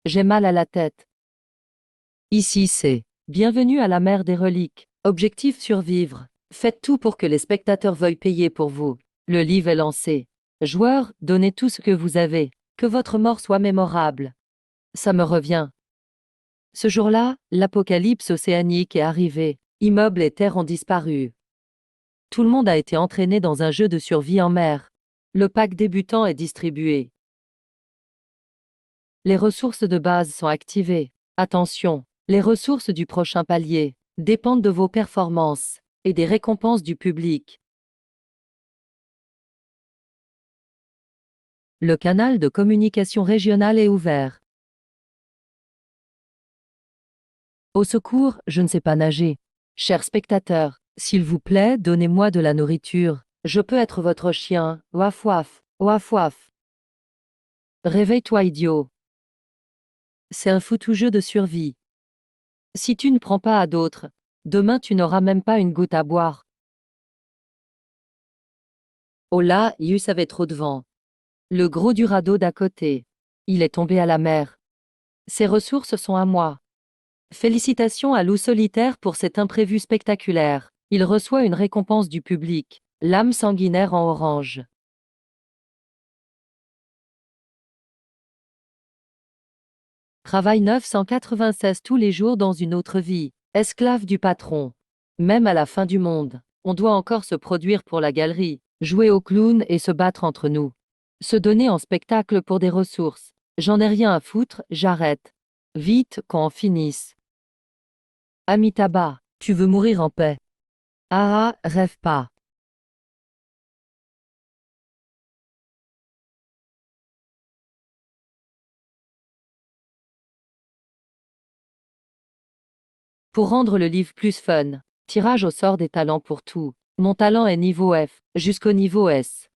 J'ai mal à la tête. Ici c'est Bienvenue à la mer des reliques. Objectif survivre. Faites tout pour que les spectateurs veuillent payer pour vous. Le livre est lancé. Joueurs, donnez tout ce que vous avez. Que votre mort soit mémorable. Ça me revient. Ce jour-là, l'apocalypse océanique est arrivé. Immeubles et terres ont disparu. Tout le monde a été entraîné dans un jeu de survie en mer. Le pack débutant est distribué. Les ressources de base sont activées. Attention, les ressources du prochain palier dépendent de vos performances et des récompenses du public. Le canal de communication régional est ouvert. Au secours, je ne sais pas nager. Chers spectateurs, s'il vous plaît, donnez-moi de la nourriture. Je peux être votre chien. Waf waf, waf waf. Réveille-toi, idiot. C'est un foutu jeu de survie. Si tu ne prends pas à d'autres, demain tu n'auras même pas une goutte à boire. Oh là, Yus avait trop de vent. Le gros du radeau d'à côté. Il est tombé à la mer. Ses ressources sont à moi. Félicitations à Loup Solitaire pour cet imprévu spectaculaire. Il reçoit une récompense du public. L'âme sanguinaire en orange. Travaille 996 tous les jours dans une autre vie. Esclave du patron. Même à la fin du monde, on doit encore se produire pour la galerie, jouer au clown et se battre entre nous. Se donner en spectacle pour des ressources. J'en ai rien à foutre, j'arrête. Vite, qu'on en finisse. Amitabha, tu veux mourir en paix. Ah, rêve pas. Pour rendre le livre plus fun, tirage au sort des talents pour tout. Mon talent est niveau F, jusqu'au niveau S.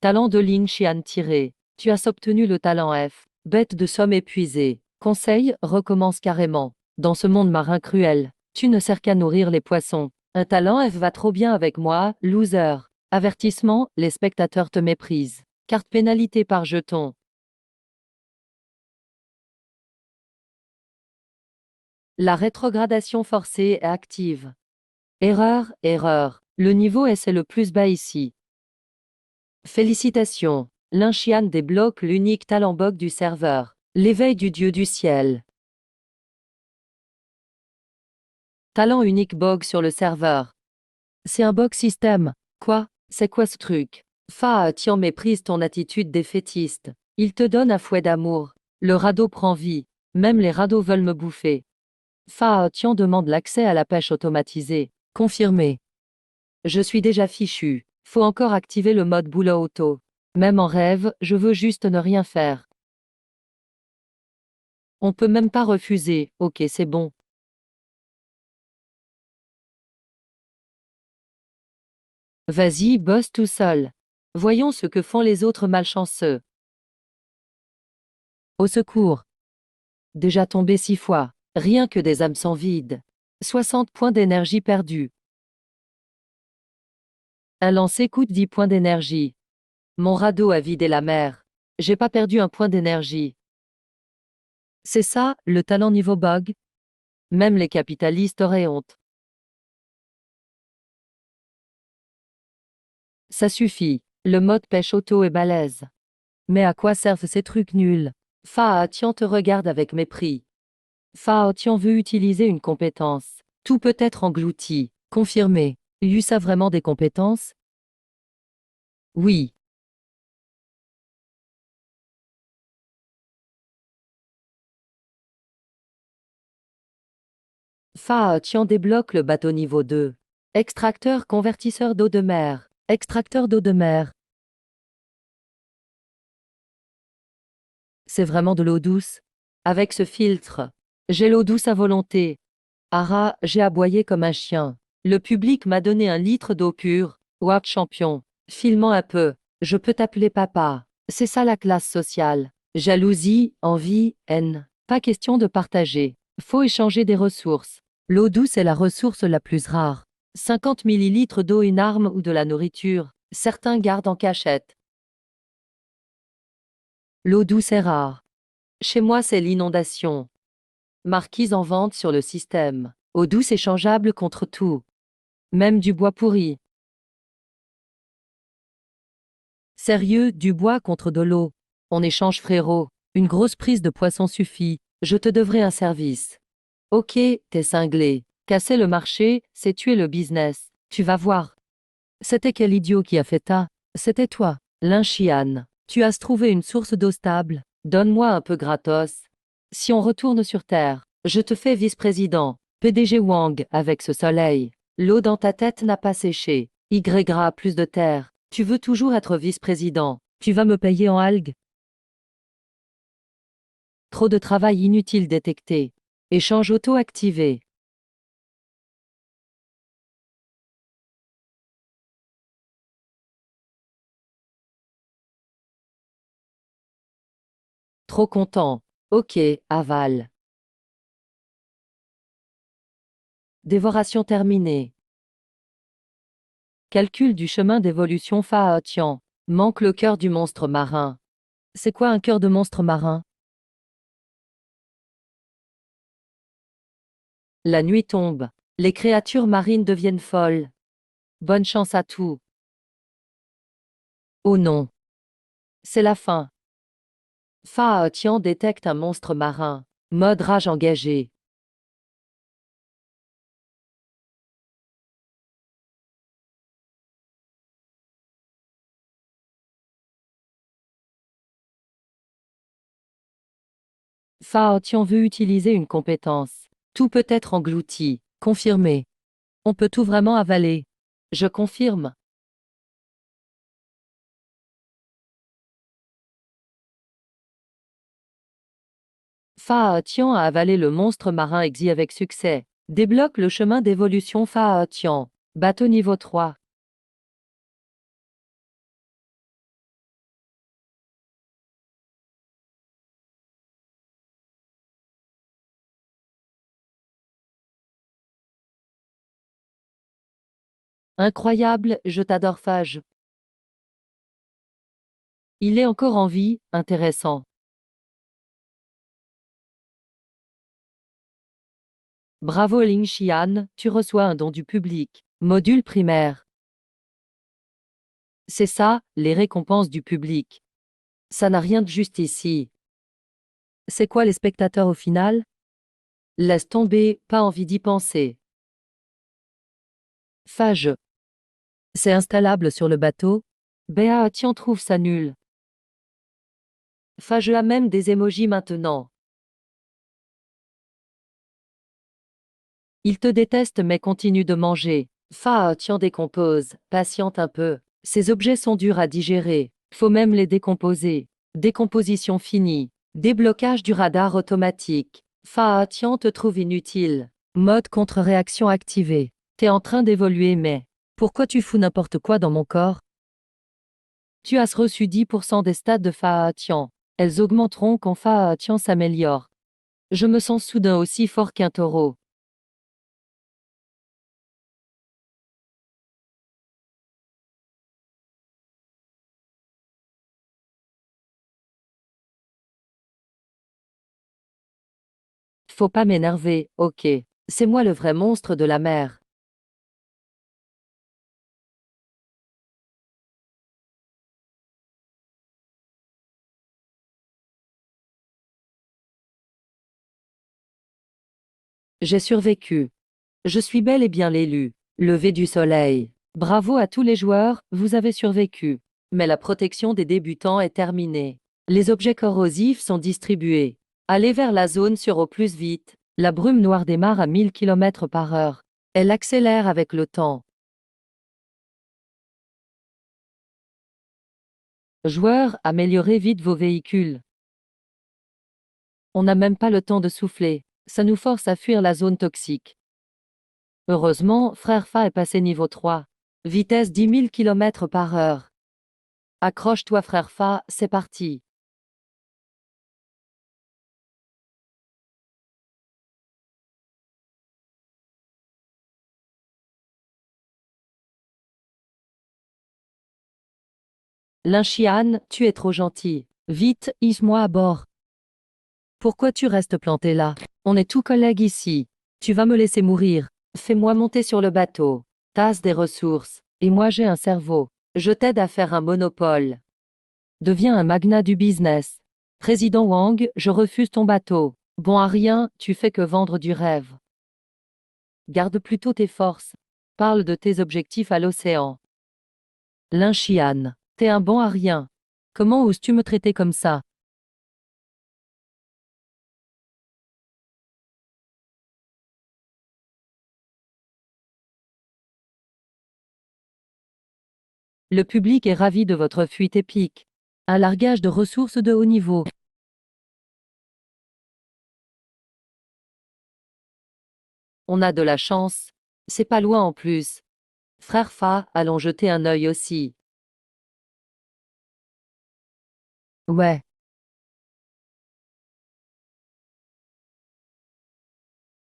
Talent de Lin Xian tiré. Tu as obtenu le talent F. Bête de somme épuisée. Conseil, recommence carrément. Dans ce monde marin cruel, tu ne sers qu'à nourrir les poissons. Un talent F va trop bien avec moi, loser. Avertissement, les spectateurs te méprisent. Carte pénalité par jeton. La rétrogradation forcée est active. Erreur, erreur. Le niveau S est le plus bas ici. Félicitations. Lin Xian débloque l'unique talent bug du serveur. L'éveil du dieu du ciel. Talent unique bug sur le serveur. C'est un bug système. Quoi? C'est quoi ce truc? Fa Tian méprise ton attitude défaitiste. Il te donne un fouet d'amour. Le radeau prend vie. Même les radeaux veulent me bouffer. Fa Tian demande l'accès à la pêche automatisée. Confirmé. Je suis déjà fichu. Faut encore activer le mode boulot auto. Même en rêve, je veux juste ne rien faire. On peut même pas refuser. Ok, c'est bon. Vas-y, bosse tout seul. Voyons ce que font les autres malchanceux. Au secours. Déjà tombé 6 fois. Rien que des hameçons vides. 60 points d'énergie perdus. Un lancer coûte 10 points d'énergie. Mon radeau a vidé la mer. J'ai pas perdu un point d'énergie. C'est ça, le talent niveau bug? Même les capitalistes auraient honte. Ça suffit. Le mode pêche auto est balèze. Mais à quoi servent ces trucs nuls? Fa Tian te regarde avec mépris. Fa Tian veut utiliser une compétence. Tout peut être englouti. Confirmé. Yus a vraiment des compétences? Oui. Fa Tian débloque le bateau niveau 2. Extracteur convertisseur d'eau de mer. Extracteur d'eau de mer. C'est vraiment de l'eau douce? Avec ce filtre. J'ai l'eau douce à volonté. Ara, j'ai aboyé comme un chien. Le public m'a donné 1 litre d'eau pure. World champion. Filmant un peu. Je peux t'appeler papa. C'est ça la classe sociale. Jalousie, envie, haine. Pas question de partager. Faut échanger des ressources. L'eau douce est la ressource la plus rare. 50 millilitres d'eau, une arme ou de la nourriture. Certains gardent en cachette. L'eau douce est rare. Chez moi, c'est l'inondation. Marquise en vente sur le système. Eau douce échangeable contre tout. Même du bois pourri. Sérieux, du bois contre de l'eau. On échange frérot. Une grosse prise de poisson suffit. Je te devrai un service. Ok, t'es cinglé. Casser le marché, c'est tuer le business. Tu vas voir. C'était quel idiot qui a fait ça? C'était toi. Linchian. Tu as trouvé une source d'eau stable. Donne-moi un peu gratos. Si on retourne sur Terre, je te fais vice-président. PDG Wang avec ce soleil. L'eau dans ta tête n'a pas séché. Y plus de terre. Tu veux toujours être vice-président. Tu vas me payer en algues? Trop de travail inutile détecté. Échange auto-activé. Trop content. Ok, aval. Dévoration terminée. Calcul du chemin d'évolution Faa-Tian. Manque le cœur du monstre marin. C'est quoi un cœur de monstre marin? La nuit tombe. Les créatures marines deviennent folles. Bonne chance à tout. Oh non. C'est la fin. Faa-Tian détecte un monstre marin. Mode rage engagé. Faa-Tian veut utiliser une compétence. Tout peut être englouti. Confirmé. On peut tout vraiment avaler. Je confirme. Faa-Tian a avalé le monstre marin Exi avec succès. Débloque le chemin d'évolution Faa-Tian. Bateau niveau 3. Incroyable, je t'adore Phage. Il est encore en vie, intéressant. Bravo Ling Xian, tu reçois un don du public. Module primaire. C'est ça, les récompenses du public. Ça n'a rien de juste ici. C'est quoi les spectateurs au final? Laisse tomber, pas envie d'y penser. Phage. C'est installable sur le bateau? Béa, tiens, trouve ça nul. Phage a même des émojis maintenant. Il te déteste mais continue de manger. Tian décompose, patiente un peu. Ces objets sont durs à digérer. Faut même les décomposer. Décomposition finie. Déblocage du radar automatique. Tian te trouve inutile. Mode contre-réaction activé. T'es en train d'évoluer mais... Pourquoi tu fous n'importe quoi dans mon corps? Tu as reçu 10% des stats de Tian. Elles augmenteront quand Tian s'améliore. Je me sens soudain aussi fort qu'un taureau. Faut pas m'énerver, ok. C'est moi le vrai monstre de la mer. J'ai survécu. Je suis bel et bien l'élu. Levé du soleil. Bravo à tous les joueurs, vous avez survécu. Mais la protection des débutants est terminée. Les objets corrosifs sont distribués. Allez vers la zone sur eau plus vite. La brume noire démarre à 1000 km/h. Elle accélère avec le temps. Joueurs, améliorez vite vos véhicules. On n'a même pas le temps de souffler. Ça nous force à fuir la zone toxique. Heureusement, Frère Fa est passé niveau 3. Vitesse 10 000 km/h. Accroche-toi Frère Fa, c'est parti. Linchian, tu es trop gentil. Vite, hisse-moi à bord. Pourquoi tu restes planté là? On est tous collègues ici. Tu vas me laisser mourir. Fais-moi monter sur le bateau. Tasse des ressources. Et moi j'ai un cerveau. Je t'aide à faire un monopole. Deviens un magnat du business. Président Wang, je refuse ton bateau. Bon à rien, tu fais que vendre du rêve. Garde plutôt tes forces. Parle de tes objectifs à l'océan. Linchian, t'es un bon à rien. Comment oses-tu me traiter comme ça? Le public est ravi de votre fuite épique. Un largage de ressources de haut niveau. On a de la chance. C'est pas loin en plus. Frère Fa, allons jeter un œil aussi. Ouais.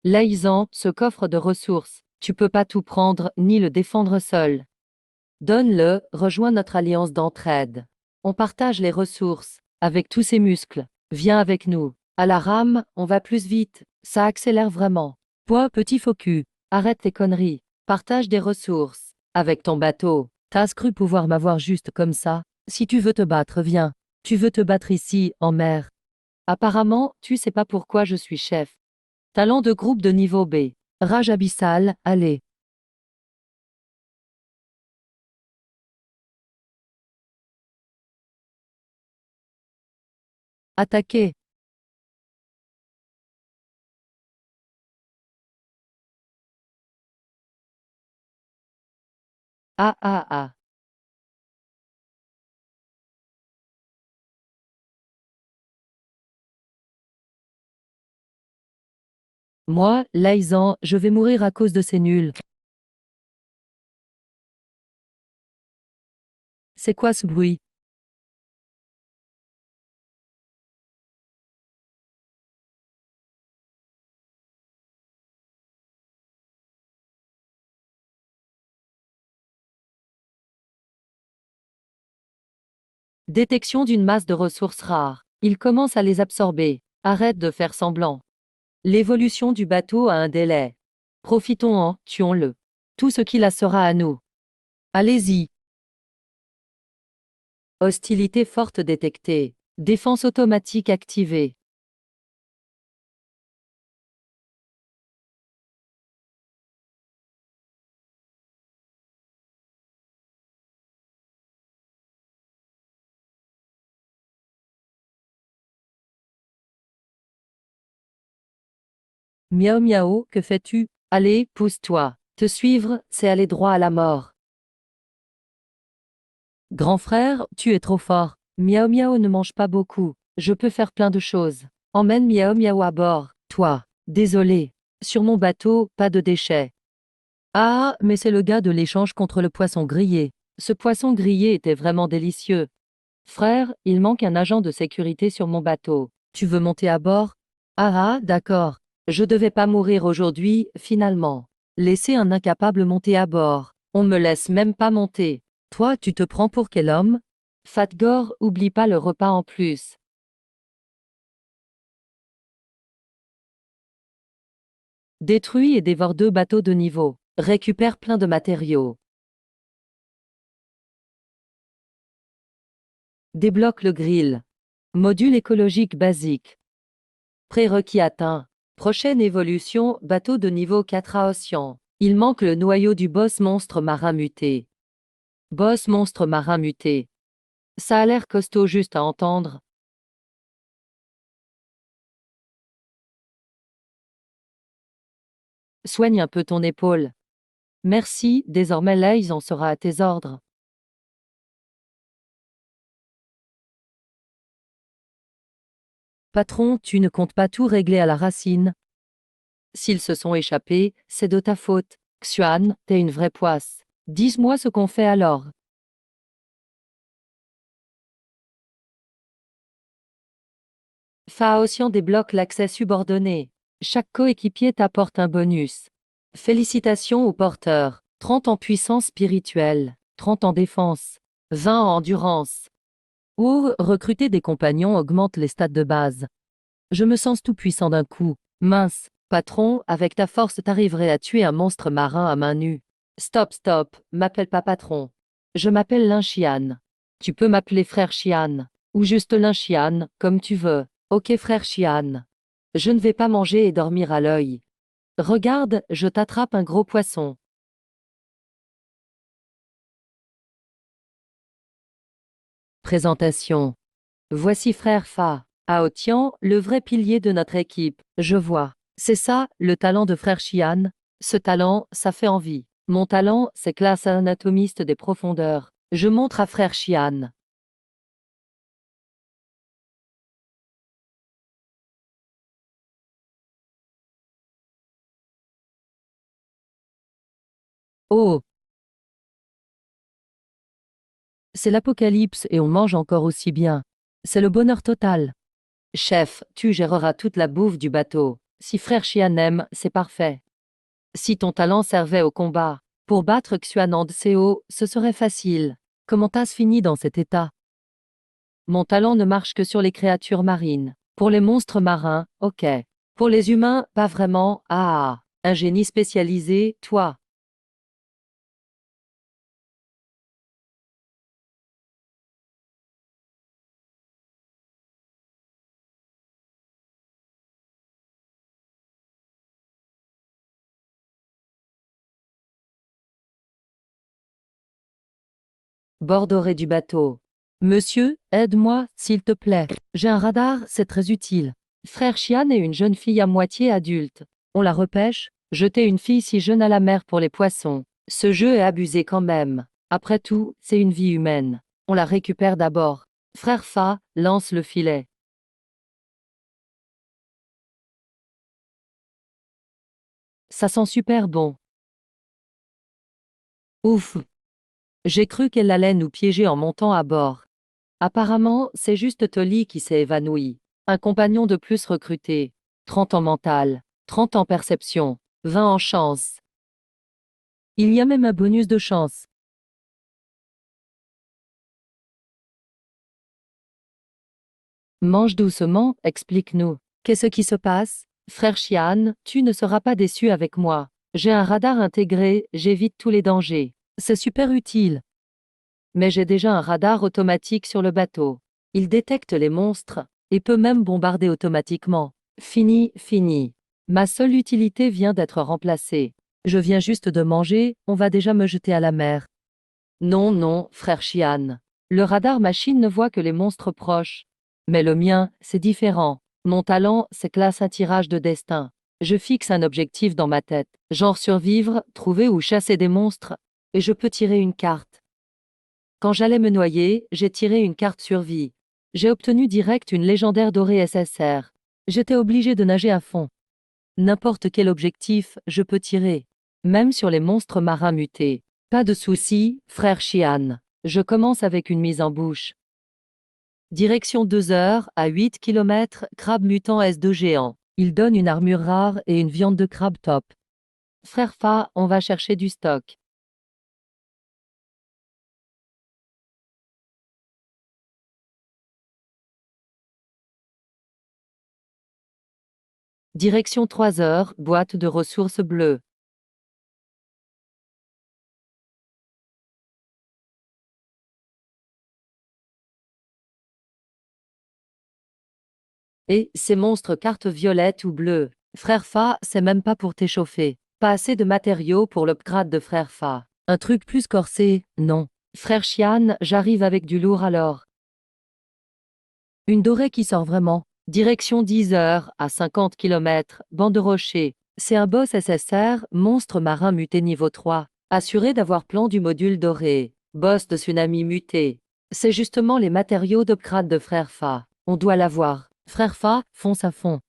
Laïsan, ce coffre de ressources, tu peux pas tout prendre ni le défendre seul. Donne-le, rejoins notre alliance d'entraide. On partage les ressources, avec tous ces muscles. Viens avec nous. À la rame, on va plus vite, ça accélère vraiment. Toi, petit faux cul, arrête tes conneries. Partage des ressources. Avec ton bateau, t'as cru pouvoir m'avoir juste comme ça? Si tu veux te battre, viens. Tu veux te battre ici, en mer. Apparemment, tu sais pas pourquoi je suis chef. Talent de groupe de niveau B. Rage abyssale, allez. Attaquez. Ah ah ah. Moi, Laïsan, je vais mourir à cause de ces nuls. C'est quoi ce bruit? Détection d'une masse de ressources rares. Il commence à les absorber. Arrête de faire semblant. L'évolution du bateau a un délai. Profitons-en, tuons-le. Tout ce qui la sera à nous. Allez-y. Hostilité forte détectée. Défense automatique activée. Miaou miaou, que fais-tu? Allez, pousse-toi. Te suivre, c'est aller droit à la mort. Grand frère, tu es trop fort. Miaou miaou ne mange pas beaucoup. Je peux faire plein de choses. Emmène miaou miaou à bord. Toi. Désolé. Sur mon bateau, pas de déchets. Ah, mais c'est le gars de l'échange contre le poisson grillé. Ce poisson grillé était vraiment délicieux. Frère, il manque un agent de sécurité sur mon bateau. Tu veux monter à bord? Ah ah, d'accord. Je devais pas mourir aujourd'hui, finalement. Laisser un incapable monter à bord. On me laisse même pas monter. Toi, tu te prends pour quel homme? Fatgor, oublie pas le repas en plus. Détruis et dévore 2 bateaux de niveau. Récupère plein de matériaux. Débloque le grill. Module écologique basique. Prérequis atteint. Prochaine évolution, bateau de niveau 4 à Océan. Il manque le noyau du boss monstre marin muté. Boss monstre marin muté. Ça a l'air costaud juste à entendre. Soigne un peu ton épaule. Merci, désormais Lays en sera à tes ordres. Patron, tu ne comptes pas tout régler à la racine. S'ils se sont échappés, c'est de ta faute. Xuan, t'es une vraie poisse. Dis-moi ce qu'on fait alors. Phaosian débloque l'accès subordonné. Chaque coéquipier t'apporte un bonus. Félicitations aux porteurs. 30 en puissance spirituelle, 30 en défense, 20 en endurance, Ou recruter des compagnons augmente les stats de base. Je me sens tout puissant d'un coup. Mince, patron, avec ta force t'arriverais à tuer un monstre marin à main nue. Stop, stop, m'appelle pas patron. Je m'appelle Lin-Chian. Tu peux m'appeler frère Chian. Ou juste Lin-Chian, comme tu veux. Ok frère Chian. Je ne vais pas manger et dormir à l'œil. Regarde, je t'attrape un gros poisson. Présentation. Voici frère Fa. Aotian, le vrai pilier de notre équipe. Je vois. C'est ça, le talent de frère Chian. Ce talent, ça fait envie. Mon talent, c'est classe anatomiste des profondeurs. Je montre à frère Chian. Oh, c'est l'apocalypse et on mange encore aussi bien. C'est le bonheur total. Chef, tu géreras toute la bouffe du bateau. Si frère Chian aime, c'est parfait. Si ton talent servait au combat, pour battre Xuanand Seo, ce serait facile. Comment t'as-tu fini dans cet état? Mon talent ne marche que sur les créatures marines. Pour les monstres marins, ok. Pour les humains, pas vraiment. Ah, un génie spécialisé, toi. Bord doré du bateau. Monsieur, aide-moi, s'il te plaît. J'ai un radar, c'est très utile. Frère Chian et une jeune fille à moitié adulte. On la repêche? Jeter une fille si jeune à la mer pour les poissons. Ce jeu est abusé quand même. Après tout, c'est une vie humaine. On la récupère d'abord. Frère Fa, lance le filet. Ça sent super bon. Ouf. J'ai cru qu'elle allait nous piéger en montant à bord. Apparemment, c'est juste Tolly qui s'est évanoui. Un compagnon de plus recruté. 30 en mental, 30 en perception, 20 en chance. Il y a même un bonus de chance. Mange doucement, explique-nous. Qu'est-ce qui se passe? Frère Chian, tu ne seras pas déçu avec moi. J'ai un radar intégré, j'évite tous les dangers. C'est super utile. Mais j'ai déjà un radar automatique sur le bateau. Il détecte les monstres et peut même bombarder automatiquement. Fini, fini. Ma seule utilité vient d'être remplacée. Je viens juste de manger, on va déjà me jeter à la mer. Non, non, frère Chian. Le radar machine ne voit que les monstres proches. Mais le mien, c'est différent. Mon talent, c'est classe un tirage de destin. Je fixe un objectif dans ma tête, genre survivre, trouver ou chasser des monstres, et je peux tirer une carte. Quand j'allais me noyer, j'ai tiré une carte survie. J'ai obtenu direct une légendaire dorée SSR. J'étais obligé de nager à fond. N'importe quel objectif, je peux tirer. Même sur les monstres marins mutés. Pas de souci, frère Chian. Je commence avec une mise en bouche. Direction 2 heures, à 8 km, crabe mutant S2 géant. Il donne une armure rare et une viande de crabe top. Frère Fa, on va chercher du stock. Direction 3 heures, boîte de ressources bleues. Et ces monstres cartes violettes ou bleues. Frère Fa, c'est même pas pour t'échauffer. Pas assez de matériaux pour l'upgrade de Frère Fa. Un truc plus corsé, non. Frère Chian, j'arrive avec du lourd alors. Une dorée qui sort vraiment. Direction 10 heures, à 50 km, banc de rocher. C'est un boss SSR, monstre marin muté niveau 3. Assuré d'avoir plan du module doré. Boss de tsunami muté. C'est justement les matériaux d'upgrade de Frère Fa. On doit l'avoir. Frère Fa, fonce à fond.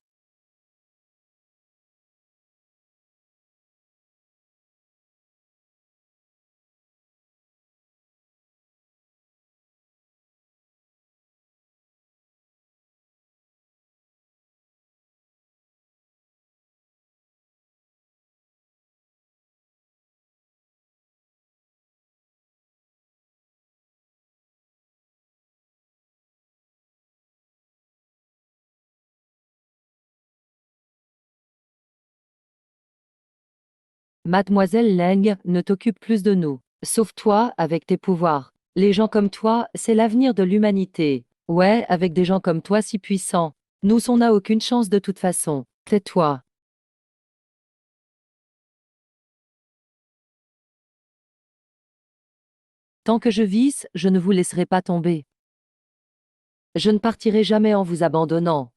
Mademoiselle Leng ne t'occupe plus de nous. Sauf toi avec tes pouvoirs. Les gens comme toi, c'est l'avenir de l'humanité. Ouais, avec des gens comme toi si puissants. Nous, on n'a aucune chance de toute façon. Tais-toi. Tant que je vis, je ne vous laisserai pas tomber. Je ne partirai jamais en vous abandonnant.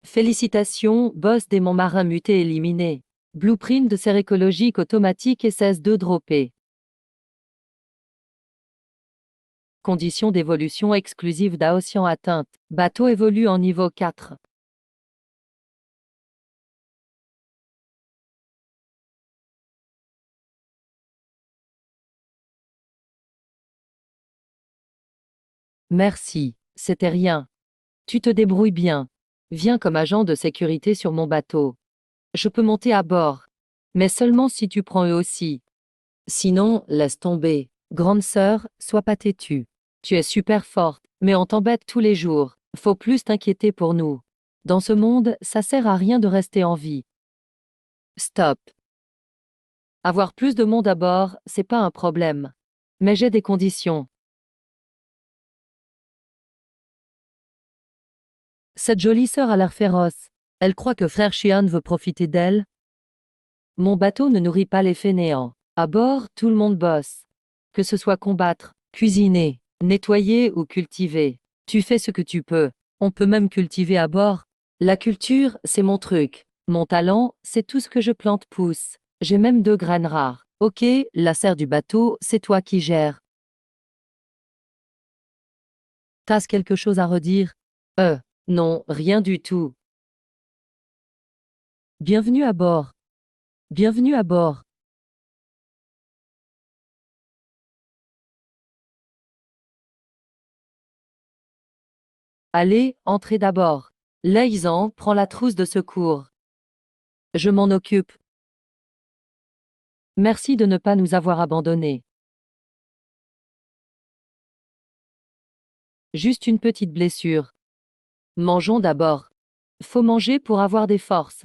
Félicitations, boss des monts marins mutés éliminé. Blueprint de serre écologique automatique et 16-2 droppé. Conditions d'évolution exclusive d'Aocyan atteinte. Bateau évolue en niveau 4. Merci, c'était rien. Tu te débrouilles bien. Viens comme agent de sécurité sur mon bateau. Je peux monter à bord. Mais seulement si tu prends eux aussi. Sinon, laisse tomber. Grande sœur, sois pas têtue. Tu es super forte, mais on t'embête tous les jours. Faut plus t'inquiéter pour nous. Dans ce monde, ça sert à rien de rester en vie. Stop. Avoir plus de monde à bord, c'est pas un problème. Mais j'ai des conditions. Cette jolie sœur a l'air féroce. Elle croit que frère Shihan veut profiter d'elle. Mon bateau ne nourrit pas les fainéants. À bord, tout le monde bosse. Que ce soit combattre, cuisiner, nettoyer ou cultiver. Tu fais ce que tu peux. On peut même cultiver à bord. La culture, c'est mon truc. Mon talent, c'est tout ce que je plante pousse. J'ai même 2 graines rares. Ok, la serre du bateau, c'est toi qui gères. T'as quelque chose à redire? Non, rien du tout. Bienvenue à bord. Bienvenue à bord. Allez, entrez d'abord. Laïsan prend la trousse de secours. Je m'en occupe. Merci de ne pas nous avoir abandonnés. Juste une petite blessure. Mangeons d'abord. Faut manger pour avoir des forces.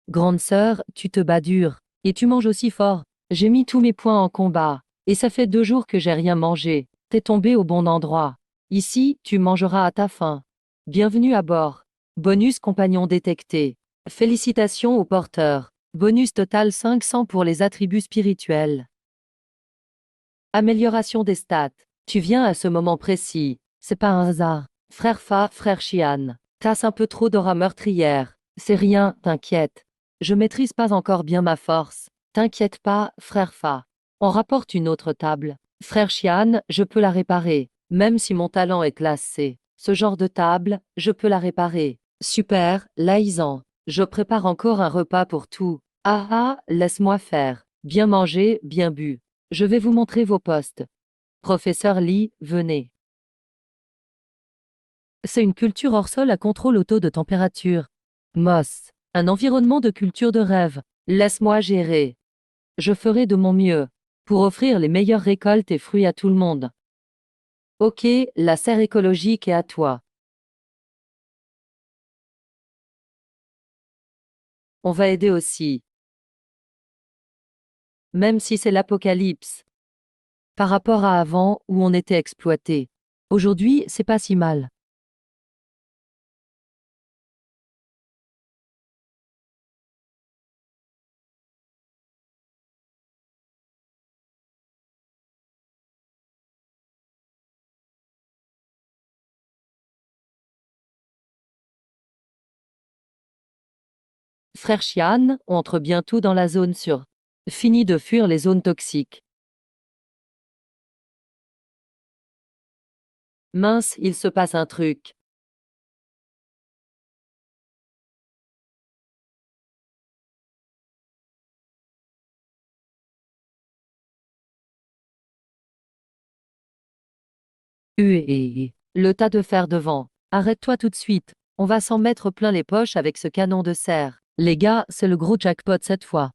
Grande sœur, tu te bats dur. Et tu manges aussi fort. J'ai mis tous mes points en combat. Et ça fait 2 jours que j'ai rien mangé. T'es tombé au bon endroit. Ici, tu mangeras à ta faim. Bienvenue à bord. Bonus compagnon détecté. Félicitations au porteur. Bonus total 500 pour les attributs spirituels. Amélioration des stats. Tu viens à ce moment précis. C'est pas un hasard. Frère Fa, frère Shian. Tasse un peu trop d'aura meurtrière. C'est rien, t'inquiète. Je maîtrise pas encore bien ma force. T'inquiète pas, frère Fa. On rapporte une autre table. Frère Shian, je peux la réparer. Même si mon talent est classe C. Ce genre de table, je peux la réparer. Super, Laïsan. Je prépare encore un repas pour tout. Ah ah, laisse-moi faire. Bien manger, bien bu. Je vais vous montrer vos postes. Professeur Lee, venez. C'est une culture hors sol à contrôle auto de température. Moss. Un environnement de culture de rêve. Laisse-moi gérer. Je ferai de mon mieux. Pour offrir les meilleures récoltes et fruits à tout le monde. Ok, la serre écologique est à toi. On va aider aussi. Même si c'est l'apocalypse. Par rapport à avant où on était exploité. Aujourd'hui, c'est pas si mal. Frère Xian, on entre bientôt dans la zone sûre. Fini de fuir les zones toxiques. Mince, il se passe un truc. Le tas de fer devant. Arrête-toi tout de suite. On va s'en mettre plein les poches avec ce canon de serre. Les gars, c'est le gros jackpot cette fois.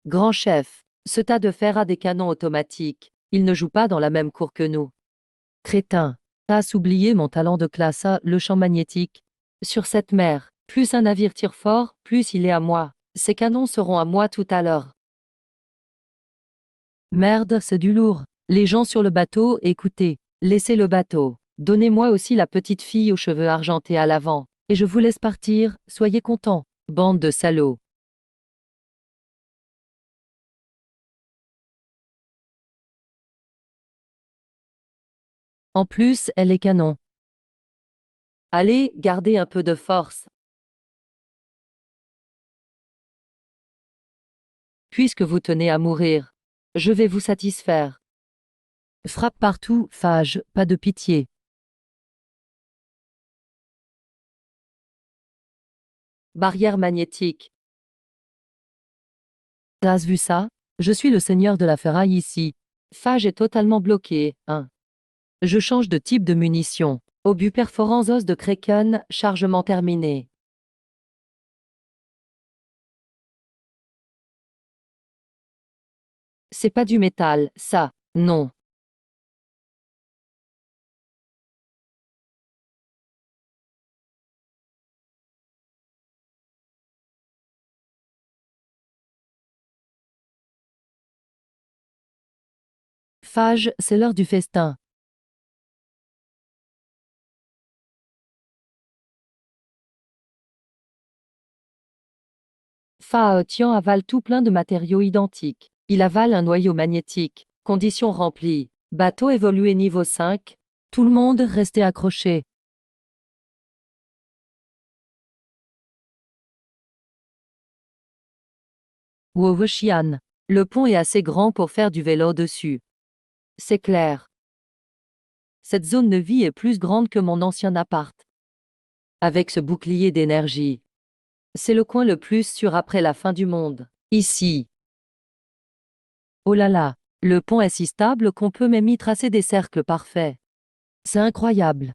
Grand chef, ce tas de fer a des canons automatiques. Il ne joue pas dans la même cour que nous. Crétin, t'as oublié mon talent de classe A, le champ magnétique. Sur cette mer, plus un navire tire fort, plus il est à moi. Ces canons seront à moi tout à l'heure. Merde, c'est du lourd. Les gens sur le bateau, écoutez, laissez le bateau. Donnez-moi aussi la petite fille aux cheveux argentés à l'avant, et je vous laisse partir, soyez contents. Bande de salauds. En plus, elle est canon. Allez, gardez un peu de force. Puisque vous tenez à mourir, je vais vous satisfaire. Frappe partout, Phage, pas de pitié. Barrière magnétique. T'as vu ça? Je suis le seigneur de la ferraille ici. Phage est totalement bloqué, hein. Je change de type de munition. Obus perforants os de Kraken, chargement terminé. C'est pas du métal, ça, non. Phage, c'est l'heure du festin. Tian avale tout plein de matériaux identiques. Il avale un noyau magnétique. Conditions remplies. Bateau évolué niveau 5. Tout le monde restait accroché. Xian. Le pont est assez grand pour faire du vélo dessus. C'est clair. Cette zone de vie est plus grande que mon ancien appart. Avec ce bouclier d'énergie. C'est le coin le plus sûr après la fin du monde. Ici. Oh là là, le pont est si stable qu'on peut même y tracer des cercles parfaits. C'est incroyable.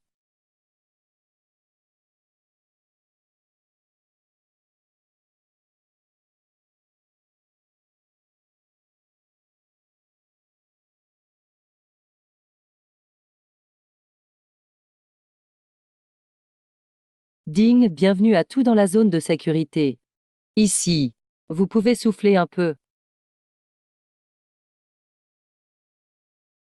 Ding, bienvenue à tout dans la zone de sécurité. Ici. Vous pouvez souffler un peu.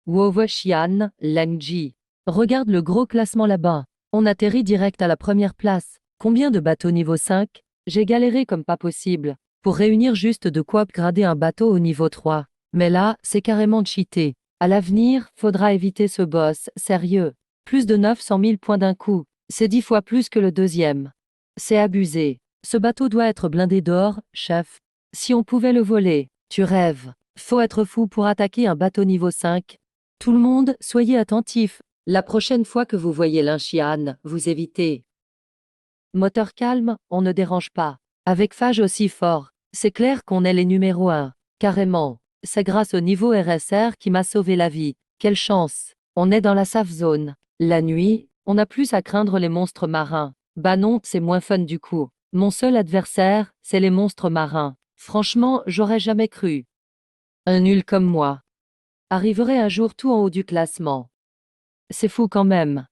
Xian, Langji. Regarde le gros classement là-bas. On atterrit direct à la première place. Combien de bateaux niveau 5? J'ai galéré comme pas possible. Pour réunir juste de quoi upgrader un bateau au niveau 3. Mais là, c'est carrément cheaté. À l'avenir, faudra éviter ce boss, sérieux. Plus de 900 000 points d'un coup. C'est 10 fois plus que le deuxième. C'est abusé. Ce bateau doit être blindé d'or, chef. Si on pouvait le voler, tu rêves. Faut être fou pour attaquer un bateau niveau 5. Tout le monde, soyez attentifs. La prochaine fois que vous voyez l'Inchian, vous évitez. Moteur calme, on ne dérange pas. Avec phage aussi fort, c'est clair qu'on est les numéros 1. Carrément. C'est grâce au niveau RSR qui m'a sauvé la vie. Quelle chance. On est dans la safe zone. La nuit, on a plus à craindre les monstres marins. Bah non, c'est moins fun du coup. Mon seul adversaire, c'est les monstres marins. Franchement, j'aurais jamais cru. Un nul comme moi arriverait un jour tout en haut du classement. C'est fou quand même.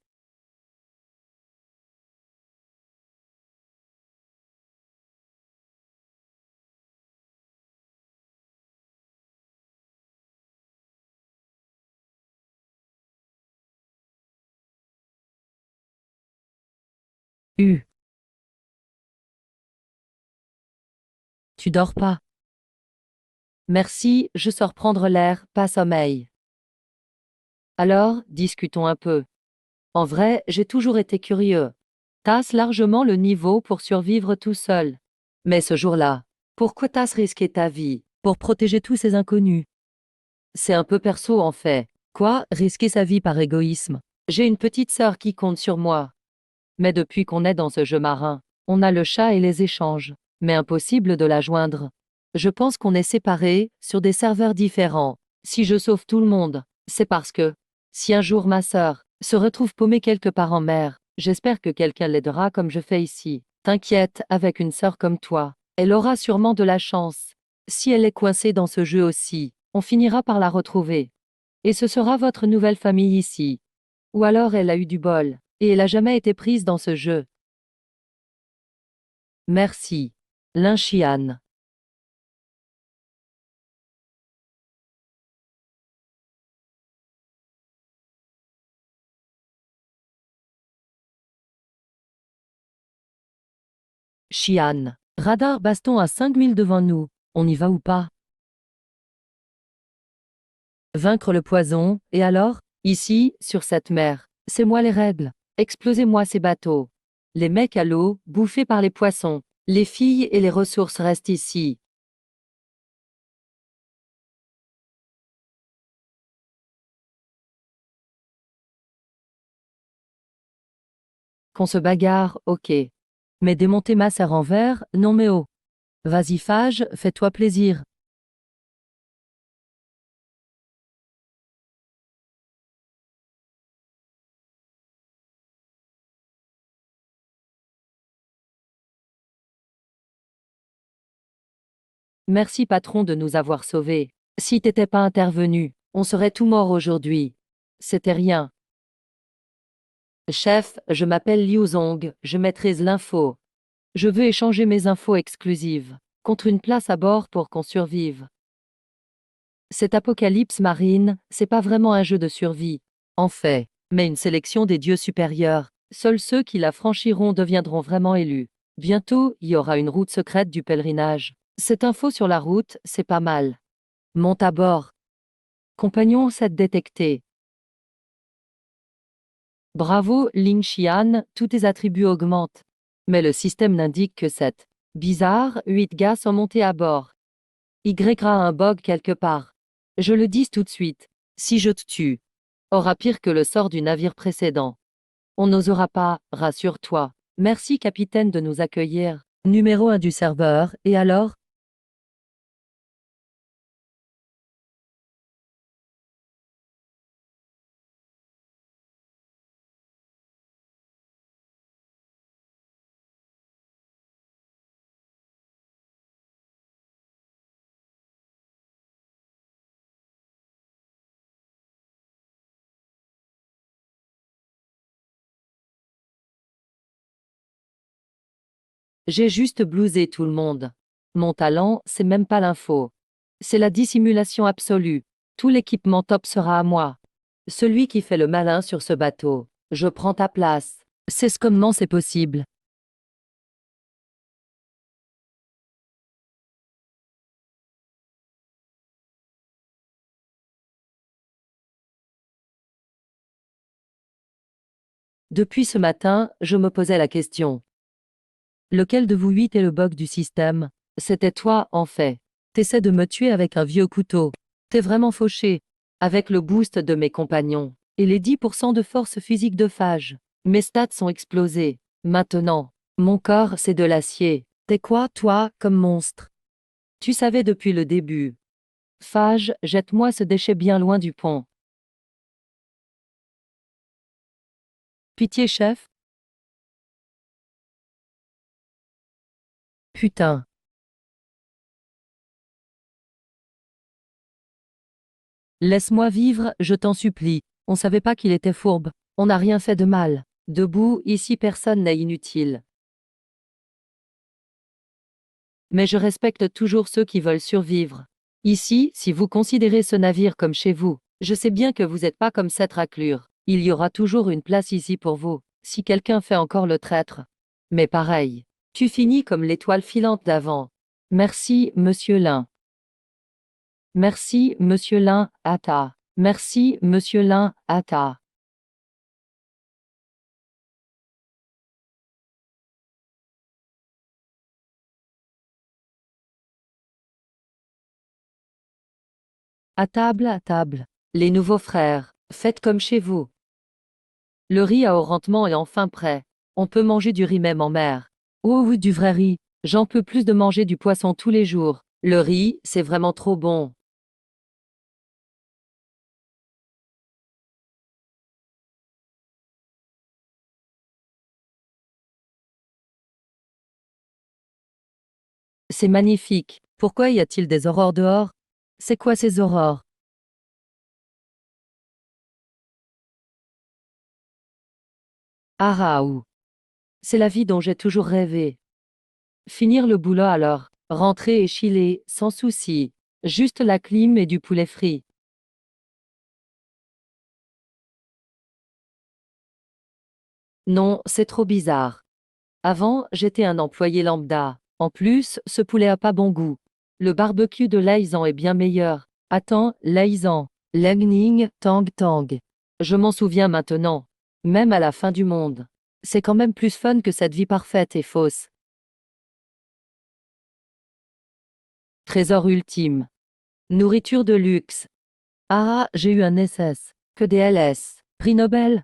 Tu dors pas. Merci, je sors prendre l'air, pas sommeil. Alors, discutons un peu. En vrai, j'ai toujours été curieux. Tasse largement le niveau pour survivre tout seul. Mais ce jour-là, pourquoi t'as risqué ta vie? Pour protéger tous ces inconnus. C'est un peu perso en fait. Quoi, risquer sa vie par égoïsme? J'ai une petite sœur qui compte sur moi. Mais depuis qu'on est dans ce jeu marin, on a le chat et les échanges. Mais impossible de la joindre. Je pense qu'on est séparés, sur des serveurs différents. Si je sauve tout le monde, c'est parce que, si un jour ma sœur se retrouve paumée quelque part en mer, j'espère que quelqu'un l'aidera comme je fais ici. T'inquiète, avec une sœur comme toi, elle aura sûrement de la chance. Si elle est coincée dans ce jeu aussi, on finira par la retrouver. Et ce sera votre nouvelle famille ici. Ou alors elle a eu du bol, et elle a jamais été prise dans ce jeu. Merci. Linchian. Chian. Radar baston à 5000 devant nous. On y va ou pas? Vaincre le poison, et alors? Ici, sur cette mer. C'est moi les règles. Explosez-moi ces bateaux. Les mecs à l'eau, bouffés par les poissons. Les filles et les ressources restent ici. Qu'on se bagarre, ok. Mais démonter ma serre en verre, non mais oh. Vas-y Phage, fais-toi plaisir. Merci patron de nous avoir sauvés. Si t'étais pas intervenu, on serait tout mort aujourd'hui. C'était rien. Chef, je m'appelle Liu Zong, je maîtrise l'info. Je veux échanger mes infos exclusives contre une place à bord pour qu'on survive. Cette apocalypse marine, c'est pas vraiment un jeu de survie, en fait, mais une sélection des dieux supérieurs. Seuls ceux qui la franchiront deviendront vraiment élus. Bientôt, il y aura une route secrète du pèlerinage. Cette info sur la route, c'est pas mal. Monte à bord. Compagnon 7 détecté. Bravo, Ling Xian, tous tes attributs augmentent. Mais le système n'indique que 7. Bizarre, 8 gars sont montés à bord. Y a un bug quelque part. Je le dis tout de suite. Si je te tue, aura pire que le sort du navire précédent. On n'osera pas, rassure-toi. Merci capitaine de nous accueillir. Numéro 1 du serveur, et alors? J'ai juste blousé tout le monde. Mon talent, c'est même pas l'info. C'est la dissimulation absolue. Tout l'équipement top sera à moi. Celui qui fait le malin sur ce bateau. Je prends ta place. C'est ce comment c'est possible. Depuis ce matin, je me posais la question. Lequel de vous 8 est le bug du système? C'était toi, en fait. T'essaies de me tuer avec un vieux couteau. T'es vraiment fauché. Avec le boost de mes compagnons. Et les 10% de force physique de phage. Mes stats sont explosés. Maintenant, mon corps, c'est de l'acier. T'es quoi, toi, comme monstre? Tu savais depuis le début. Phage, jette-moi ce déchet bien loin du pont. Pitié, chef? Putain. Laisse-moi vivre, je t'en supplie. On savait pas qu'il était fourbe. On n'a rien fait de mal. Debout, ici personne n'est inutile. Mais je respecte toujours ceux qui veulent survivre. Ici, si vous considérez ce navire comme chez vous, je sais bien que vous n'êtes pas comme cette raclure. Il y aura toujours une place ici pour vous, si quelqu'un fait encore le traître. Mais pareil, tu finis comme l'étoile filante d'avant. Merci, monsieur Lin. Merci, monsieur Lin, Atta. Merci, monsieur Lin, Atta. À table, à table. Les nouveaux frères, faites comme chez vous. Le riz à rentement est enfin prêt. On peut manger du riz même en mer. Oh oui, du vrai riz. J'en peux plus de manger du poisson tous les jours. Le riz, c'est vraiment trop bon. C'est magnifique. Pourquoi y a-t-il des aurores dehors? C'est quoi ces aurores? Araou. C'est la vie dont j'ai toujours rêvé. Finir le boulot alors, rentrer et chiller, sans souci. Juste la clim et du poulet frit. Non, c'est trop bizarre. Avant, j'étais un employé lambda. En plus, ce poulet a pas bon goût. Le barbecue de Laizan est bien meilleur. Attends, Laizan. Lemning, Tang Tang. Je m'en souviens maintenant. Même à la fin du monde. C'est quand même plus fun que cette vie parfaite et fausse. Trésor ultime. Nourriture de luxe. Ah, j'ai eu un SS. Que des LS. Prix Nobel.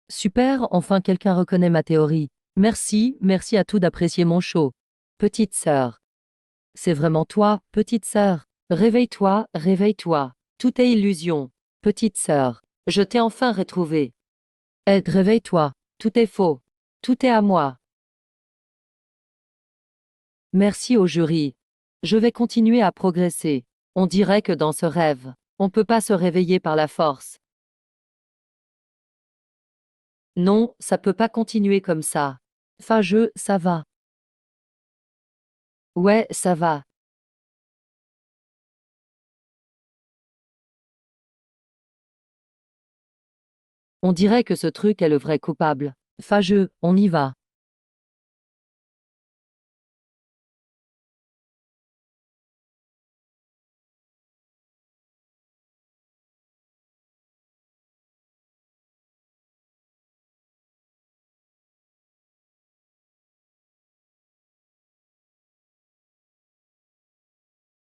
Super, enfin quelqu'un reconnaît ma théorie. Merci, merci à tous d'apprécier mon show. Petite sœur. C'est vraiment toi, petite sœur. Réveille-toi, réveille-toi. Tout est illusion. Petite sœur. Je t'ai enfin retrouvée. Ed, réveille-toi. Tout est faux. Tout est à moi. Merci au jury. Je vais continuer à progresser. On dirait que dans ce rêve, on peut pas se réveiller par la force. Non, ça peut pas continuer comme ça. Ça va. Ouais, ça va. On dirait que ce truc est le vrai coupable. Fageux, on y va.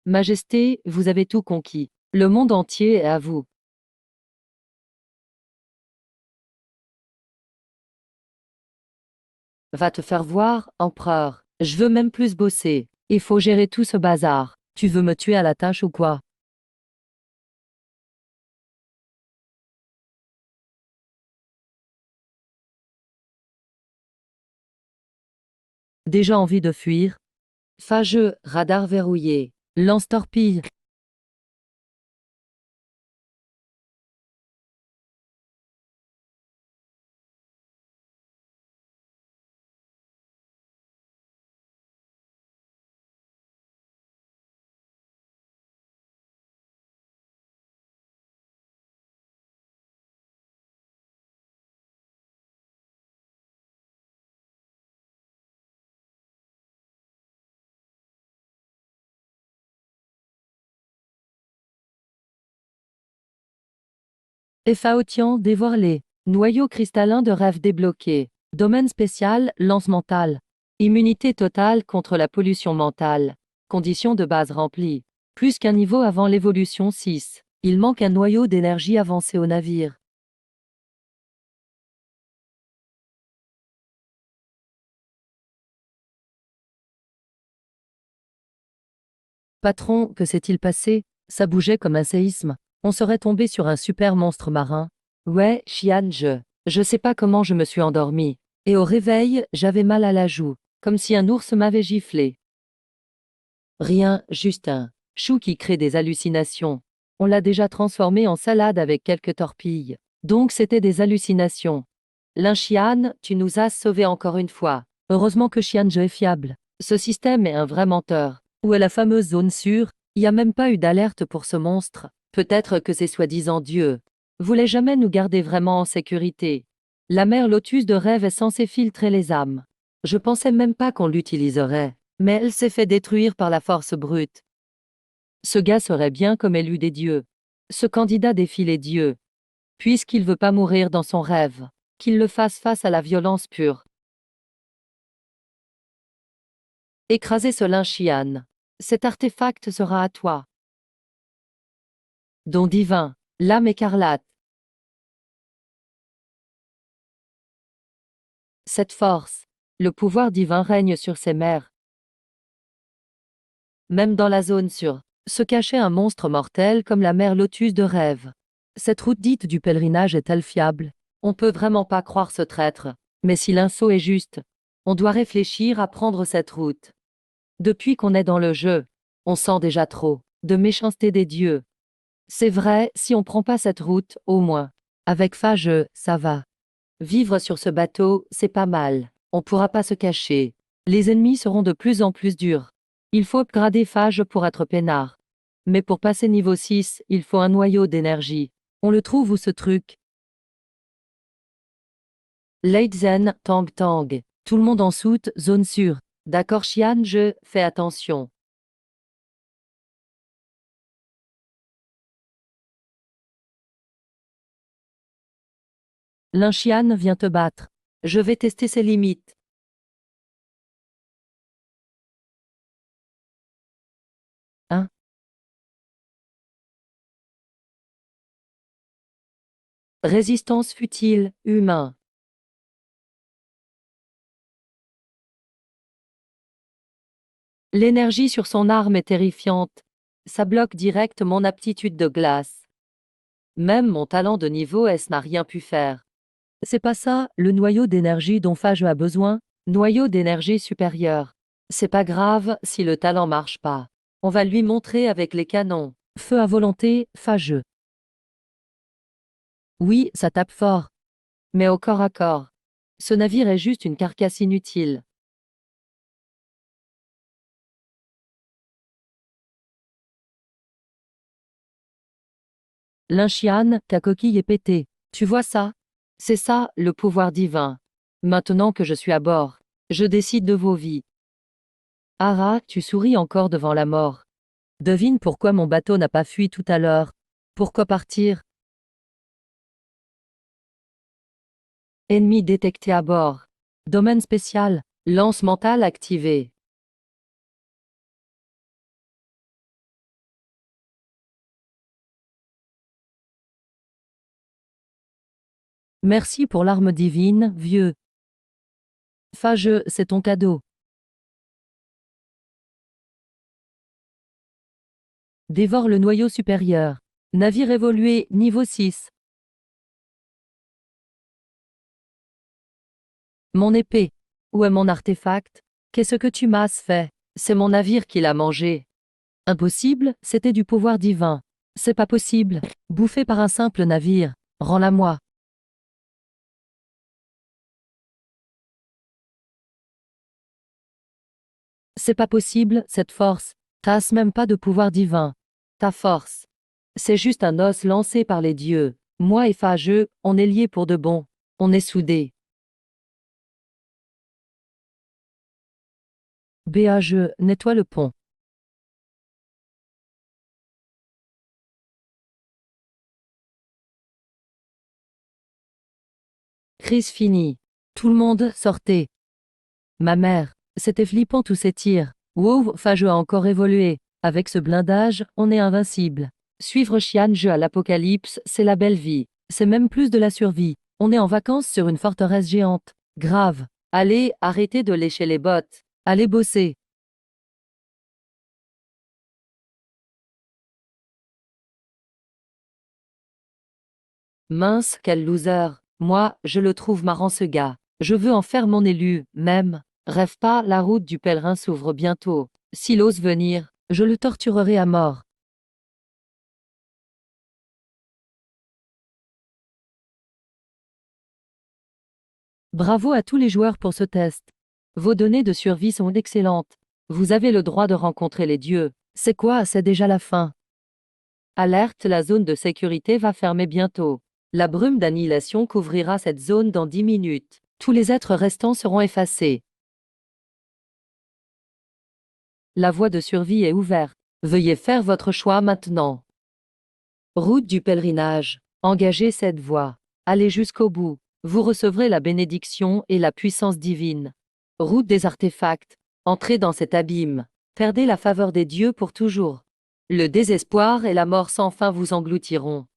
Majesté, vous avez tout conquis. Le monde entier est à vous. Va te faire voir, empereur. Je veux même plus bosser. Il faut gérer tout ce bazar. Tu veux me tuer à la tâche ou quoi? Déjà envie de fuir? Fageux, radar verrouillé. Lance-torpille. Effaotian, dévoile-les. Noyau cristallin de rêve débloqué. Domaine spécial, lance mentale. Immunité totale contre la pollution mentale. Conditions de base remplies. Plus qu'un niveau avant l'évolution 6. Il manque un noyau d'énergie avancé au navire. Patron, que s'est-il passé? Ça bougeait comme un séisme. On serait tombé sur un super monstre marin. Ouais, Chian, je sais pas comment je me suis endormi. Et au réveil, j'avais mal à la joue, comme si un ours m'avait giflé. Rien, juste un chou qui crée des hallucinations. On l'a déjà transformé en salade avec quelques torpilles. Donc c'était des hallucinations. Lin tu nous as sauvés encore une fois. Heureusement que Xiange est fiable. Ce système est un vrai menteur. Où est la fameuse zone sûre? Il n'y a même pas eu d'alerte pour ce monstre. Peut-être que ces soi-disant dieux voulaient jamais nous garder vraiment en sécurité. La mère Lotus de rêve est censée filtrer les âmes. Je pensais même pas qu'on l'utiliserait. Mais elle s'est fait détruire par la force brute. Ce gars serait bien comme élu des dieux. Ce candidat défie les dieux. Puisqu'il veut pas mourir dans son rêve, qu'il le fasse face à la violence pure. Écraser ce lynchian. Cet artefact sera à toi. Don divin, l'âme écarlate. Cette force, le pouvoir divin règne sur ces mers. Même dans la zone sûre, se cachait un monstre mortel comme la mer Lotus de rêve. Cette route dite du pèlerinage est-elle fiable? On peut vraiment pas croire ce traître. Mais si l'info est juste, on doit réfléchir à prendre cette route. Depuis qu'on est dans le jeu, on sent déjà trop de méchanceté des dieux. C'est vrai, si on prend pas cette route, au moins. Avec Phage, ça va. Vivre sur ce bateau, c'est pas mal. On pourra pas se cacher. Les ennemis seront de plus en plus durs. Il faut upgrader Phage pour être peinard. Mais pour passer niveau 6, il faut un noyau d'énergie. On le trouve où ce truc? Leitzen, Tang Tang. Tout le monde en soute, zone sûre. D'accord Xian, je fais attention. L'inchian vient te battre. Je vais tester ses limites. Hein? Résistance futile, humain. L'énergie sur son arme est terrifiante. Ça bloque direct mon aptitude de glace. Même mon talent de niveau S n'a rien pu faire. C'est pas ça, le noyau d'énergie dont Phage a besoin, noyau d'énergie supérieur. C'est pas grave si le talent marche pas. On va lui montrer avec les canons. Feu à volonté, Phageux. Oui, ça tape fort. Mais au corps à corps. Ce navire est juste une carcasse inutile. L'inchian, ta coquille est pétée. Tu vois ça? C'est ça, le pouvoir divin. Maintenant que je suis à bord, je décide de vos vies. Ara, tu souris encore devant la mort. Devine pourquoi mon bateau n'a pas fui tout à l'heure. Pourquoi partir? Ennemi détecté à bord. Domaine spécial. Lance mentale activée. Merci pour l'arme divine, vieux. Phageux, c'est ton cadeau. Dévore le noyau supérieur. Navire évolué, niveau 6. Mon épée. Où est mon artefact? Qu'est-ce que tu m'as fait? C'est mon navire qui l'a mangé. Impossible, c'était du pouvoir divin. C'est pas possible. Bouffé par un simple navire. Rends-la-moi. C'est pas possible, cette force. T'as même pas de pouvoir divin. Ta force. C'est juste un os lancé par les dieux. Moi et Phageux, on est liés pour de bon. On est soudés. BAGE, nettoie le pont. Crise finie. Tout le monde, sortez. Ma mère, c'était flippant tous ces tirs. Wow, Phageux a encore évolué. Avec ce blindage, on est invincible. Suivre Xian Jeu à l'apocalypse, c'est la belle vie. C'est même plus de la survie. On est en vacances sur une forteresse géante. Grave. Allez, arrêtez de lécher les bottes. Allez bosser. Mince, quel loser. Moi, je le trouve marrant ce gars. Je veux en faire mon élu, même. Rêve pas, la route du pèlerin s'ouvre bientôt. S'il ose venir, je le torturerai à mort. Bravo à tous les joueurs pour ce test. Vos données de survie sont excellentes. Vous avez le droit de rencontrer les dieux. C'est quoi, c'est déjà la fin. Alerte, la zone de sécurité va fermer bientôt. La brume d'annihilation couvrira cette zone dans 10 minutes. Tous les êtres restants seront effacés. La voie de survie est ouverte. Veuillez faire votre choix maintenant. Route du pèlerinage. Engagez cette voie. Allez jusqu'au bout. Vous recevrez la bénédiction et la puissance divine. Route des artefacts. Entrez dans cet abîme. Perdez la faveur des dieux pour toujours. Le désespoir et la mort sans fin vous engloutiront.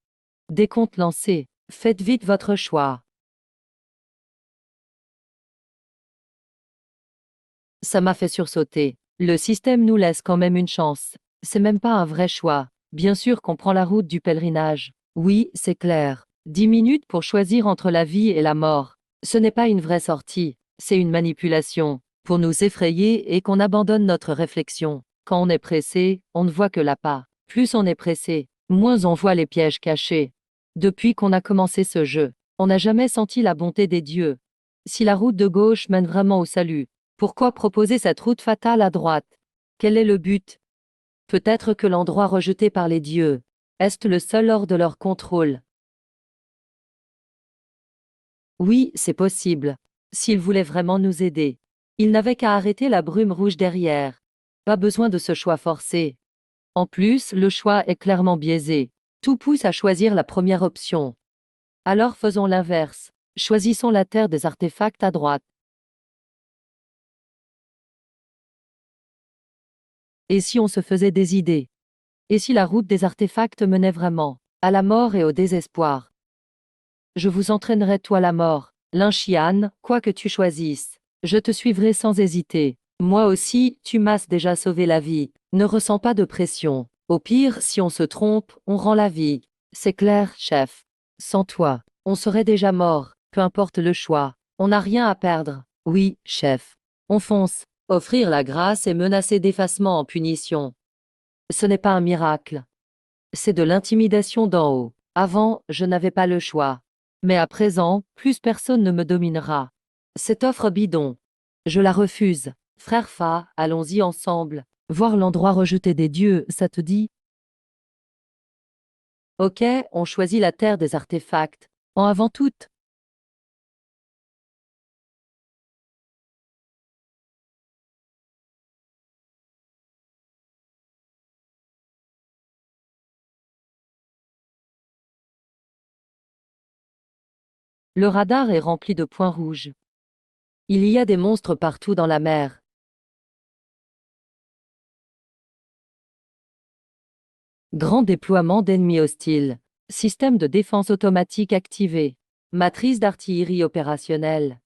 Décompte lancé. Faites vite votre choix. Ça m'a fait sursauter. Le système nous laisse quand même une chance. C'est même pas un vrai choix. Bien sûr qu'on prend la route du pèlerinage. Oui, c'est clair. 10 minutes pour choisir entre la vie et la mort. Ce n'est pas une vraie sortie, c'est une manipulation, pour nous effrayer et qu'on abandonne notre réflexion. Quand on est pressé, on ne voit que l'appât. Plus on est pressé, moins on voit les pièges cachés. Depuis qu'on a commencé ce jeu, on n'a jamais senti la bonté des dieux. Si la route de gauche mène vraiment au salut, pourquoi proposer cette route fatale à droite? Quel est le but? Peut-être que l'endroit rejeté par les dieux est le seul hors de leur contrôle. Oui, c'est possible. S'ils voulaient vraiment nous aider. Ils n'avaient qu'à arrêter la brume rouge derrière. Pas besoin de ce choix forcé. En plus, le choix est clairement biaisé. Tout pousse à choisir la première option. Alors faisons l'inverse. Choisissons la terre des artefacts à droite. Et si on se faisait des idées? Et si la route des artefacts menait vraiment à la mort et au désespoir? Je vous entraînerai toi la mort, Linchian, quoi que tu choisisses. Je te suivrai sans hésiter. Moi aussi, tu m'as déjà sauvé la vie. Ne ressens pas de pression. Au pire, si on se trompe, on rend la vie. C'est clair, chef. Sans toi, on serait déjà mort, peu importe le choix. On n'a rien à perdre. Oui, chef. On fonce. Offrir la grâce et menacer d'effacement en punition. Ce n'est pas un miracle. C'est de l'intimidation d'en haut. Avant, je n'avais pas le choix. Mais à présent, plus personne ne me dominera. Cette offre bidon, je la refuse. Frère Fa, allons-y ensemble. Voir l'endroit rejeté des dieux, ça te dit? Ok, on choisit la terre des artefacts. En avant toute. Le radar est rempli de points rouges. Il y a des monstres partout dans la mer. Grand déploiement d'ennemis hostiles. Système de défense automatique activé. Matrice d'artillerie opérationnelle.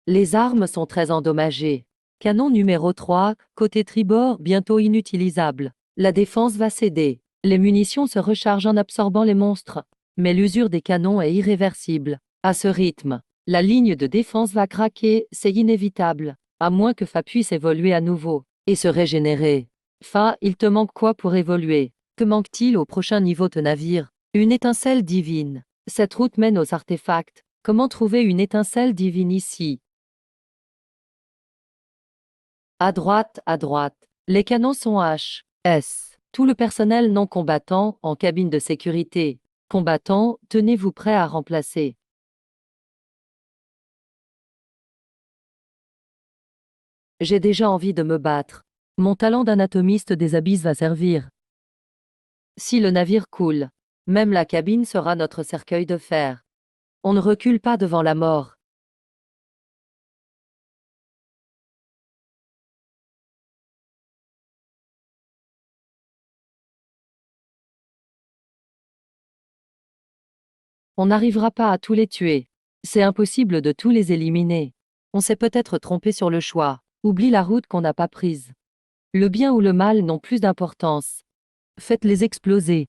Les armes sont très endommagées. Canon numéro 3, côté tribord, bientôt inutilisable. La défense va céder. Les munitions se rechargent en absorbant les monstres. Mais l'usure des canons est irréversible. À ce rythme, la ligne de défense va craquer, c'est inévitable. À moins que Fa puisse évoluer à nouveau et se régénérer. Fa, il te manque quoi pour évoluer? Que manque-t-il au prochain niveau de navire? Une étincelle divine. Cette route mène aux artefacts. Comment trouver une étincelle divine ici? À droite, à droite. Les canons sont H. S. Tout le personnel non combattant en cabine de sécurité. Combattants, tenez-vous prêts à remplacer. J'ai déjà envie de me battre. Mon talent d'anatomiste des abysses va servir. Si le navire coule, même la cabine sera notre cercueil de fer. On ne recule pas devant la mort. On n'arrivera pas à tous les tuer. C'est impossible de tous les éliminer. On s'est peut-être trompé sur le choix. Oublie la route qu'on n'a pas prise. Le bien ou le mal n'ont plus d'importance. Faites-les exploser.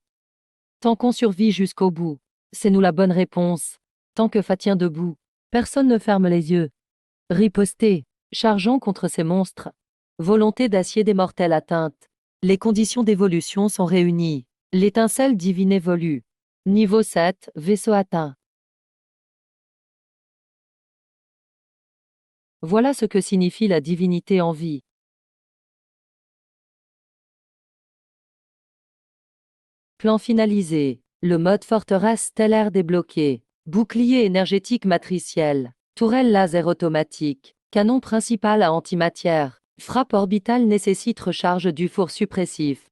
Tant qu'on survit jusqu'au bout, c'est nous la bonne réponse. Tant que Fa tient debout, personne ne ferme les yeux. Ripostez, chargeons contre ces monstres. Volonté d'acier des mortels atteinte. Les conditions d'évolution sont réunies. L'étincelle divine évolue. Niveau 7, vaisseau atteint. Voilà ce que signifie la divinité en vie. Plan finalisé. Le mode forteresse stellaire débloqué. Bouclier énergétique matriciel. Tourelle laser automatique. Canon principal à antimatière. Frappe orbitale nécessite recharge du four suppressif.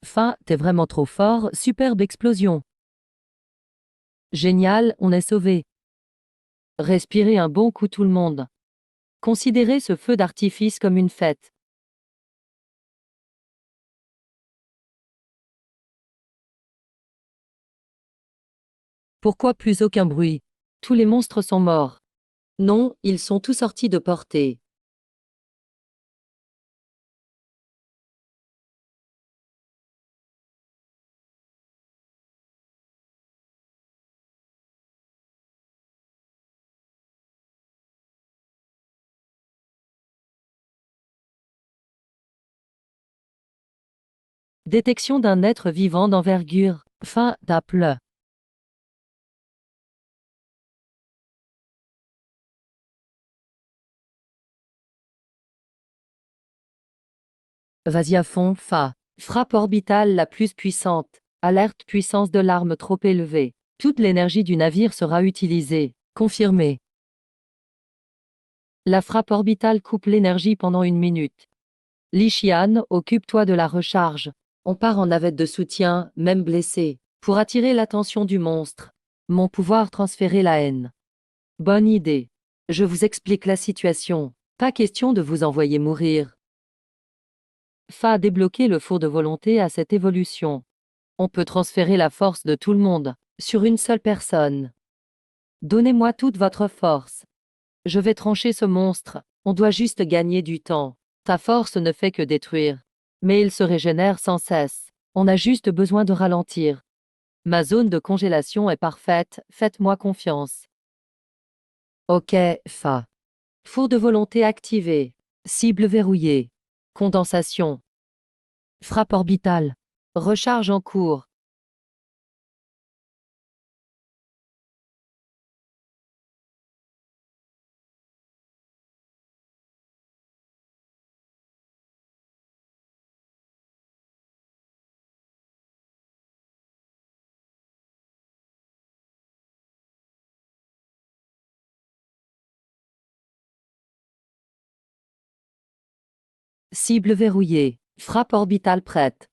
Fin, t'es vraiment trop fort, superbe explosion. Génial, on est sauvé. Respirez un bon coup tout le monde. Considérez ce feu d'artifice comme une fête. Pourquoi plus aucun bruit? Tous les monstres sont morts. Non, ils sont tous sortis de portée. Détection d'un être vivant d'envergure. Fin d'Apple. Vas-y à fond, Fa. Frappe orbitale la plus puissante. Alerte puissance de l'arme trop élevée. Toute l'énergie du navire sera utilisée. Confirmé. La frappe orbitale coupe l'énergie pendant 1 minute. Li Xian, occupe-toi de la recharge. On part en navette de soutien, même blessé, pour attirer l'attention du monstre. Mon pouvoir transférer la haine. Bonne idée. Je vous explique la situation. Pas question de vous envoyer mourir. Fa a débloqué le four de volonté à cette évolution. On peut transférer la force de tout le monde sur une seule personne. Donnez-moi toute votre force. Je vais trancher ce monstre. On doit juste gagner du temps. Ta force ne fait que détruire. Mais il se régénère sans cesse. On a juste besoin de ralentir. Ma zone de congélation est parfaite, faites-moi confiance. Ok, Fa. Four de volonté activé. Cible verrouillée. Condensation. Frappe orbitale. Recharge en cours. Cible verrouillée. Frappe orbitale prête.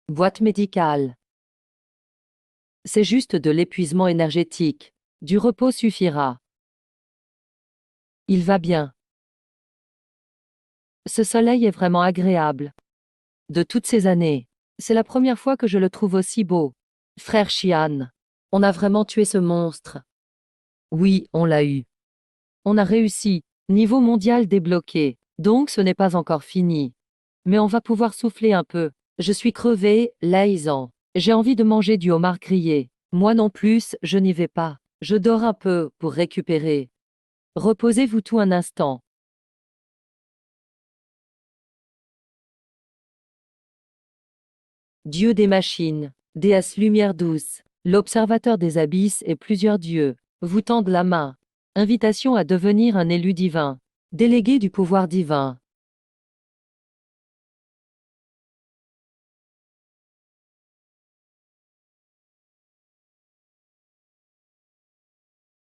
Boîte médicale. C'est juste de l'épuisement énergétique. Du repos suffira. Il va bien. Ce soleil est vraiment agréable. De toutes ces années, c'est la première fois que je le trouve aussi beau. Frère Xian, on a vraiment tué ce monstre. Oui, on l'a eu. On a réussi. Niveau mondial débloqué. Donc ce n'est pas encore fini. Mais on va pouvoir souffler un peu. Je suis crevé, laisant. J'ai envie de manger du homard grillé. Moi non plus, je n'y vais pas. Je dors un peu pour récupérer. Reposez-vous tout un instant. Dieu des machines, déesse lumière douce, l'observateur des abysses et plusieurs dieux, vous tendent la main. Invitation à devenir un élu divin. Délégué du pouvoir divin.